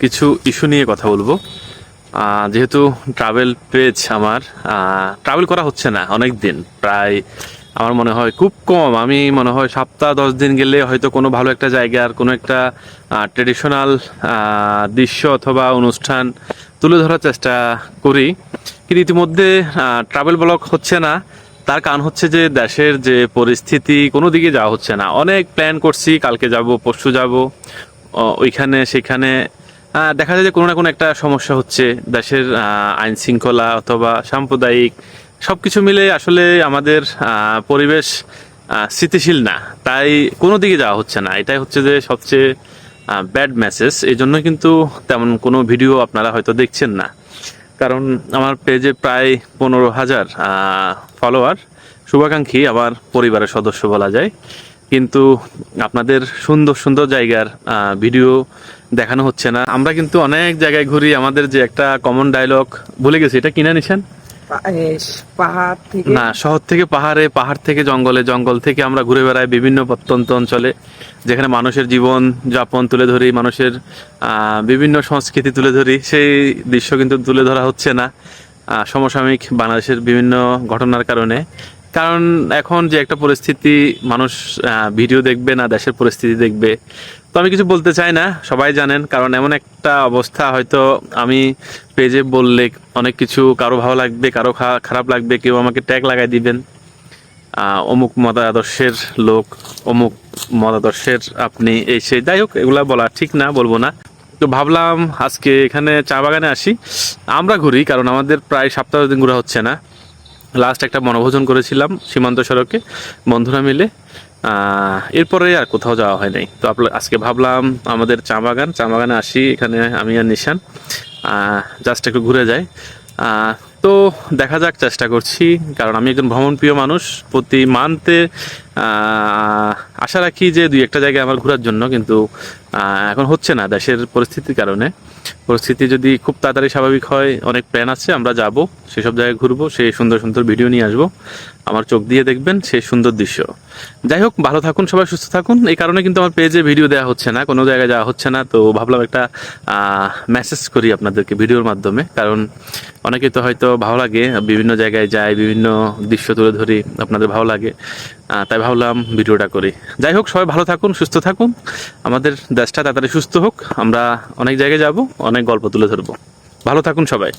কিছু ইস্যু নিয়ে কথা বলবো। যেহেতু ট্রাভেল পেজ আমার ট্রাভেল করা হচ্ছে না অনেক দিন, প্রায় আমার মনে হয় খুব কম, আমি মনে হয় সপ্তাহ 10 দিন গেলে হয়তো কোনো ভালো একটা জায়গার কোনো একটা ট্রেডিশনাল দৃশ্য অথবা অনুষ্ঠান তুলে ধরার চেষ্টা করি। কিন্তু ইতিমধ্যে ট্রাভেল ব্লগ হচ্ছে না। তার কারণ হচ্ছে যে দেশের যে পরিস্থিতি, কোনো দিকে যাওয়া হচ্ছে না। অনেক প্ল্যান করছি, কালকে যাব, পরশু যাব, ওইখানে সেখানে দেখা যায় যে কোনো না কোনো একটা সমস্যা হচ্ছে। দেশের আইন শৃঙ্খলা অথবা সাম্প্রদায়িক সব কিছু মিলে আসলে আমাদের পরিবেশ স্থিতিশীল না, তাই কোনো দিকে যাওয়া হচ্ছে না। এটাই হচ্ছে যে সবচেয়ে ব্যাড মেসেজ। এই জন্য কিন্তু তেমন কোনো ভিডিও আপনারা হয়তো দেখছেন না, কারণ আমার পেজে প্রায় 15,000 ফলোয়ার, শুভাকাঙ্ক্ষী, আমার পরিবারের সদস্য বলা যায়। কিন্তু আপনাদের সুন্দর সুন্দর জায়গার ভিডিও দেখানো হচ্ছে না। আমরা কিন্তু অনেক জায়গায় ঘুরি, আমাদের যে একটা কমন ডায়লগ ভুলে গেছি, এটা কিনা নিছেন পাহাড় থেকে না, শহর থেকে পাহাড়ে, পাহাড় থেকে জঙ্গলে, জঙ্গল থেকে আমরা ঘুরে বেড়াই বিভিন্ন প্রত্যন্ত অঞ্চলে, যেখানে মানুষের জীবন যাপন তুলে ধরি, মানুষের বিভিন্ন সংস্কৃতি তুলে ধরি। সেই দৃশ্য কিন্তু তুলে ধরা হচ্ছে না সমসাময়িক বাংলাদেশের বিভিন্ন ঘটনার কারণে। কারণ এখন যে একটা পরিস্থিতি, মানুষ ভিডিও দেখবে না দেশের পরিস্থিতি দেখবে। তো আমি কিছু বলতে চাই না, সবাই জানেন, কারণ এমন একটা অবস্থা, হয়তো আমি পেজে বললে অনেক কিছু কারো ভালো লাগবে, কারো খারাপ লাগবে, কেউ আমাকে ট্যাগ লাগাই দিবেন, অমুক মতাদর্শের লোক, অমুক মতাদর্শের আপনি, এই সেই, যাই হোক, এগুলা বলা ঠিক না, বলবো না। তো ভাবলাম আজকে এখানে চা বাগানে আসি। আমরা ঘুরি কারণ আমাদের প্রায় সপ্তাহ দিন ঘোরা হচ্ছে না। লাস্ট একটা বনভোজন করেছিলাম সীমান্ত সড়কে বন্ধুরা মিলে, এরপরে আর কোথাও যাওয়া হয় নাই। তো আজকে ভাবলাম আমাদের চা বাগানে আসি, এখানে আমি আর নিশান জাস্ট একটু ঘুরে যাই। তো দেখা যাক, চেষ্টা করছি, কারণ আমি একজন ভ্রমণপ্রিয় মানুষ। প্রতি মান্থে আশা রাখি যে 2-1টা জায়গায় আমার ঘোরার জন্য, কিন্তু এখন হচ্ছে না দেশের পরিস্থিতির কারণে। পরিস্থিতি যদি খুব তাড়াতাড়ি স্বাভাবিক হয়, অনেক প্ল্যান আছে, আমরা যাব, সেসব জায়গায় ঘুরবো, সেই সুন্দর সুন্দর ভিডিও নিয়ে আসবো, আমার চোখ দিয়ে দেখবেন সেই সুন্দর দৃশ্য। যাই হোক, ভালো থাকুন সবাই, সুস্থ থাকুন। এই কারণে কিন্তু আমার পেজে ভিডিও দেওয়া হচ্ছে না, কোনো জায়গায় যাওয়া হচ্ছে না। তো ভাবলাম একটা মেসেজ করি আপনাদেরকে ভিডিওর মাধ্যমে, কারণ অনেকেই তো হয়তো ভালো লাগে, বিভিন্ন জায়গায় যায়, বিভিন্ন দৃশ্য তুলে ধরি, আপনাদের ভালো লাগে, তাই ভাবলাম ভিডিওটা করি। যাই হোক, সবাই ভালো থাকুন, সুস্থ থাকুন, আমাদের দেশটা তাড়াতাড়ি সুস্থ হোক, আমরা অনেক জায়গায় যাব, অনেক গল্প তুলে ধরবো। ভালো থাকুন সবাই।